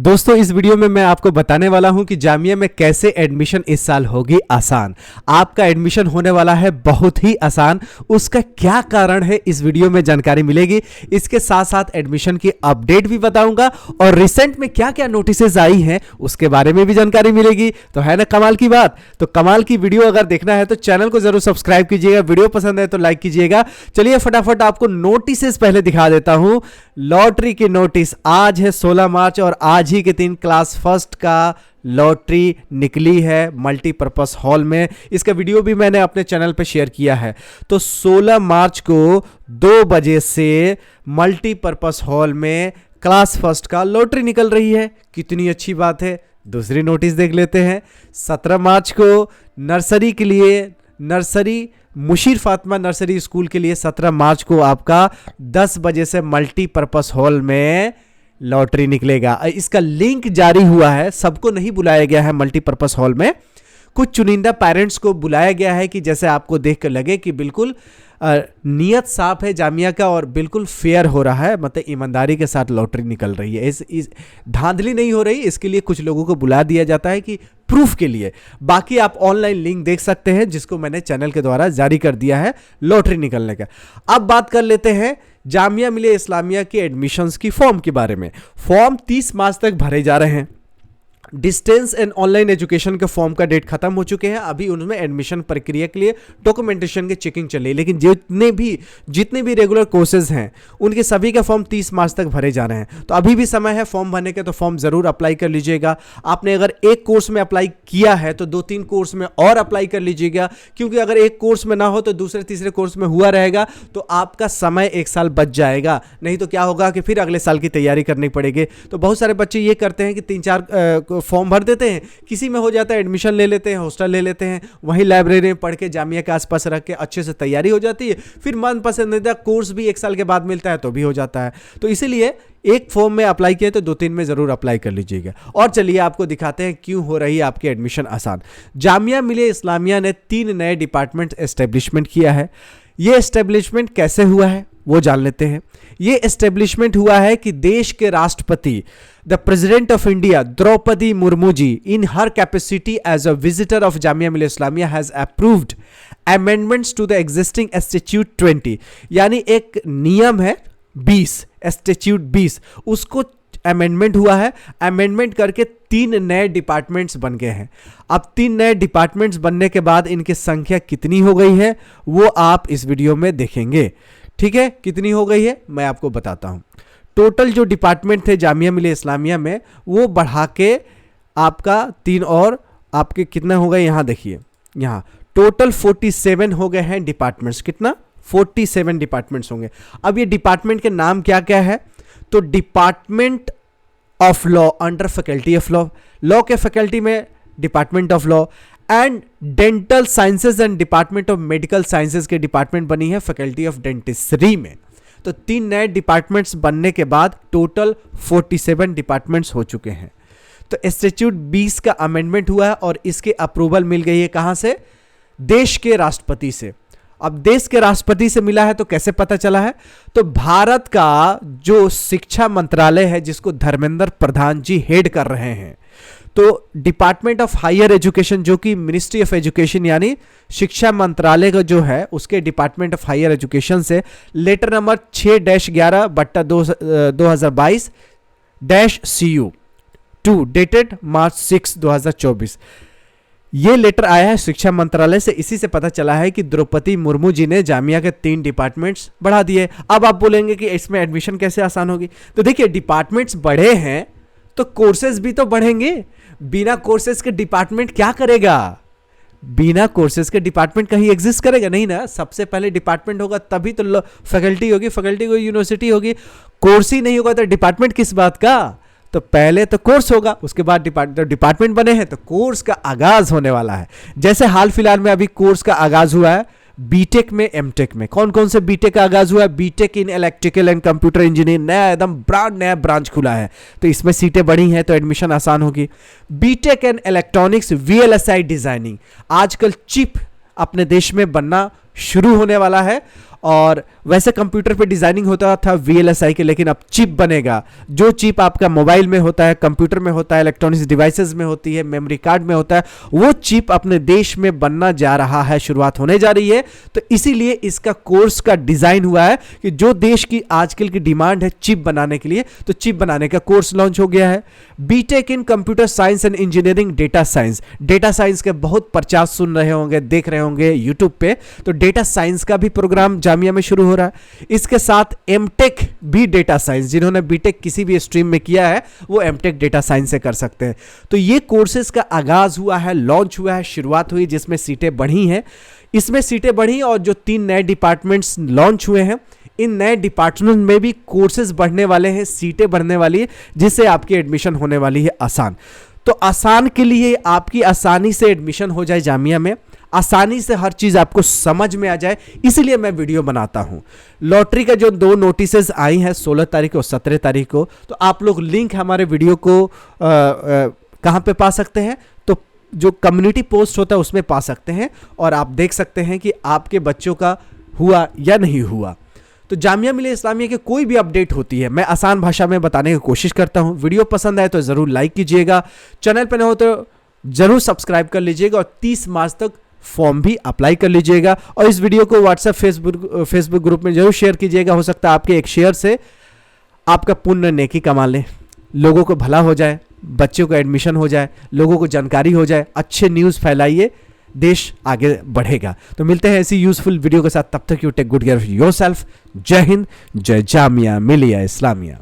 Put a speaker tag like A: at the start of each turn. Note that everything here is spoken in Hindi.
A: दोस्तों इस वीडियो में मैं आपको बताने वाला हूं कि जामिया में कैसे एडमिशन इस साल होगी आसान। आपका एडमिशन होने वाला है बहुत ही आसान। उसका क्या कारण है इस वीडियो में जानकारी मिलेगी। इसके साथ साथ एडमिशन की अपडेट भी बताऊंगा और रिसेंट में क्या क्या नोटिसेस आई हैं उसके बारे में भी जानकारी मिलेगी। तो है ना कमाल की बात। तो कमाल की वीडियो अगर देखना है तो चैनल को जरूर सब्सक्राइब कीजिएगा, वीडियो पसंद है तो लाइक कीजिएगा। चलिए फटाफट आपको नोटिसेस पहले दिखा देता हूं। लॉटरी की नोटिस आज है 16 मार्च और आज ही के दिन क्लास फर्स्ट का लॉटरी निकली है मल्टीपर्पस हॉल में। इसका वीडियो भी मैंने अपने चैनल पे शेयर किया है। तो 16 मार्च को 2 बजे से मल्टीपर्पस हॉल में क्लास फर्स्ट का लॉटरी निकल रही है। कितनी अच्छी बात है। दूसरी नोटिस देख लेते हैं। 17 मार्च को नर्सरी के लिए मुशीर फातिमा नर्सरी स्कूल के लिए 17 मार्च को आपका 10 बजे से मल्टीपर्पस हॉल में लॉटरी निकलेगा। इसका लिंक जारी हुआ है। सबको नहीं बुलाया गया है मल्टीपर्पस हॉल में, कुछ चुनिंदा पेरेंट्स को बुलाया गया है कि जैसे आपको देख कर लगे कि बिल्कुल नियत साफ है जामिया का और बिल्कुल फेयर हो रहा है, मतलब ईमानदारी के साथ लॉटरी निकल रही है। इस धांधली नहीं हो रही। इसके लिए कुछ लोगों को बुला दिया जाता है कि प्रूफ के लिए। बाकी आप ऑनलाइन लिंक देख सकते हैं जिसको मैंने चैनल के द्वारा जारी कर दिया है लॉटरी निकलने का। अब बात कर लेते हैं जामिया मिलिया इस्लामिया के एडमिशंस की फॉर्म के बारे में। फॉर्म 30 मार्च तक भरे जा रहे हैं। डिस्टेंस एंड ऑनलाइन एजुकेशन के फॉर्म का डेट खत्म हो चुके हैं। अभी उनमें एडमिशन प्रक्रिया के लिए डॉक्यूमेंटेशन की चेकिंग चल रही है। लेकिन जितने भी रेगुलर कोर्सेज हैं उनके सभी का फॉर्म 30 मार्च तक भरे जा रहे हैं। तो अभी भी समय है फॉर्म भरने के, तो फॉर्म जरूर अप्लाई कर लीजिएगा। आपने अगर एक कोर्स में अप्लाई किया है तो 2-3 कोर्स में और अप्लाई कर लीजिएगा, क्योंकि अगर एक कोर्स में ना हो तो दूसरे तीसरे कोर्स में हुआ रहेगा तो आपका समय 1 साल बच जाएगा। नहीं तो क्या होगा कि फिर अगले साल की तैयारी करनी पड़ेगी। तो बहुत सारे बच्चे ये करते हैं कि 3-4 फॉर्म भर देते हैं, किसी में हो जाता है एडमिशन ले लेते हैं, हॉस्टल ले लेते हैं, वहीं लाइब्रेरी में पढ़ के जामिया के आसपास रख के अच्छे से तैयारी हो जाती है। फिर मन पसंदीदा कोर्स भी 1 साल के बाद मिलता है तो भी हो जाता है। तो इसीलिए एक फॉर्म में अप्लाई किया तो 2-3 में जरूर अप्लाई कर लीजिएगा। और चलिए आपको दिखाते हैं क्यों हो रही है आपकी एडमिशन आसान। जामिया मिलिया इस्लामिया ने 3 नए डिपार्टमेंट एस्टेब्लिशमेंट किया है। यह एस्टेब्लिशमेंट कैसे हुआ है वो जान लेते हैं। यह एस्टेब्लिशमेंट हुआ है कि देश के राष्ट्रपति the president of India Droupadi Murmu ji in her capacity as a visitor of Jamia Millia Islamia has approved amendments to the existing statute 20। यानी एक नियम है 20, एस्टिट्यूट 20, उसको अमेंडमेंट हुआ है। अमेंडमेंट करके 3 नए डिपार्टमेंट्स बन गए हैं। अब 3 नए डिपार्टमेंट्स बनने के बाद इनकी संख्या कितनी हो गई है वो आप इस वीडियो में देखेंगे। ठीक है, कितनी हो गई है मैं आपको बताता हूं। टोटल जो डिपार्टमेंट थे जामिया मिलिया इस्लामिया में वो बढ़ा के आपका 3 और आपके कितना हो गए यहां देखिए। यहां टोटल 47 हो गए हैं डिपार्टमेंट्स। कितना? 47 डिपार्टमेंट्स होंगे। अब ये डिपार्टमेंट के नाम क्या क्या है? तो department of law under faculty of law, law के फैकल्टी में department of law, and dental sciences and department of medical sciences के डिपार्टमेंट बनी है फैकल्टी ऑफ डेंटिस्ट्री में। तो 3 नए डिपार्टमेंट्स बनने के बाद टोटल 47 डिपार्टमेंट्स हो चुके हैं। तो एस्टिट्यूट 20 का अमेंडमेंट हुआ है और इसके अप्रूवल मिल गई है कहां से? देश के राष्ट्रपति से। अब देश के राष्ट्रपति से मिला है तो कैसे पता चला है? तो भारत का जो शिक्षा मंत्रालय है जिसको धर्मेंद्र प्रधान जी हेड कर रहे हैं, तो डिपार्टमेंट ऑफ हायर एजुकेशन जो कि मिनिस्ट्री ऑफ एजुकेशन यानी शिक्षा मंत्रालय का जो है उसके डिपार्टमेंट ऑफ हायर एजुकेशन से लेटर नंबर 6-11/2022-CU2 डेटेड मार्च 6, 2024 ये लेटर आया है शिक्षा मंत्रालय से। इसी से पता चला है कि द्रौपदी मुर्मू जी ने जामिया के 3 डिपार्टमेंट्स बढ़ा दिए। अब आप बोलेंगे कि इसमें एडमिशन कैसे आसान होगी? तो देखिए डिपार्टमेंट्स बढ़े हैं तो कोर्सेज भी तो बढ़ेंगे। बिना कोर्सेज के डिपार्टमेंट क्या करेगा? बिना कोर्सेज के डिपार्टमेंट कहीं एग्जिस्ट करेगा नहीं ना। सबसे पहले डिपार्टमेंट होगा तभी तो फैकल्टी होगी, फैकल्टी को यूनिवर्सिटी होगी। कोर्स ही नहीं होगा तो डिपार्टमेंट किस बात का? तो पहले तो कोर्स होगा, उसके बाद डिपार्टमेंट बने हैं तो कोर्स का आगाज होने वाला है। जैसे हाल फिलहाल में अभी कोर्स का आगाज हुआ है बीटेक में, एमटेक में। कौन कौन से बीटेक का आगाज हुआ है? B Tech in electrical and computer engineering, नया एकदम नया ब्रांच खुला है तो इसमें सीटें बढ़ी हैं तो एडमिशन आसान होगी। B Tech and electronics VLSI designing, आजकल चिप अपने देश में बनना शुरू होने वाला है और वैसे कंप्यूटर पे डिजाइनिंग होता था VLSI के, लेकिन अब चिप बनेगा। जो चिप आपका मोबाइल में होता है, कंप्यूटर में होता है, इलेक्ट्रॉनिक्स डिवाइसेस में होती है, मेमोरी कार्ड में होता है, वो चिप अपने देश में बनना जा रहा है, शुरुआत होने जा रही है। तो इसीलिए इसका कोर्स का डिजाइन हुआ है कि जो देश की आजकल की डिमांड है चिप बनाने के लिए, तो चिप बनाने का कोर्स लॉन्च हो गया है। B Tech in computer science and engineering data science, data science के बहुत प्रचार सुन रहे होंगे, देख रहे होंगे यूट्यूब पे। तो डेटा साइंस का भी प्रोग्राम जामिया में शुरू हो रहा है। इसके साथ एमटेक भी डेटा साइंस, जिन्होंने बीटेक किसी भी स्ट्रीम में किया है वो एमटेक डेटा साइंस से कर सकते हैं। तो ये कोर्सेज का आगाज हुआ है, लॉन्च हुआ है, शुरुआत हुई, जिसमें सीटें बढ़ी हैं। इसमें सीटें बढ़ी और जो 3 नए डिपार्टमेंट्स लॉन्च हुए हैं, इन नए डिपार्टमेंट में भी कोर्सेज बढ़ने वाले हैं, सीटें बढ़ने वाली है, जिससे आपकी एडमिशन होने वाली है आसान। तो आसान के लिए आपकी आसानी से एडमिशन हो जाए जामिया में, आसानी से हर चीज आपको समझ में आ जाए, इसलिए मैं वीडियो बनाता हूं। लॉटरी का जो 2 नोटिसेस आई हैं 16 तारीख और 17 तारीख को, तो आप लोग लिंक हमारे वीडियो को कहां पे पा सकते हैं, तो जो कम्युनिटी पोस्ट होता है उसमें पा सकते हैं, और आप देख सकते हैं कि आपके बच्चों का हुआ या नहीं हुआ। तो जामिया मिलिया इस्लामिया की कोई भी अपडेट होती है मैं आसान भाषा में बताने की कोशिश करता हूं। वीडियो पसंद आए तो जरूर लाइक कीजिएगा, चैनल पर न हो तो जरूर सब्सक्राइब कर लीजिएगा, और 30 मार्च तक फॉर्म भी अप्लाई कर लीजिएगा। और इस वीडियो को व्हाट्सएप फेसबुक ग्रुप में जरूर शेयर कीजिएगा। हो सकता है आपके एक शेयर से आपका पुण्य नेकी कमा लें, लोगों को भला हो जाए, बच्चों को एडमिशन हो जाए, लोगों को जानकारी हो जाए, अच्छे न्यूज़ फैलाइए, देश आगे बढ़ेगा। तो मिलते हैं ऐसी यूजफुल वीडियो के साथ, तब तक you take good care of yourself. जय हिंद, जय जामिया मिलिया इस्लामिया।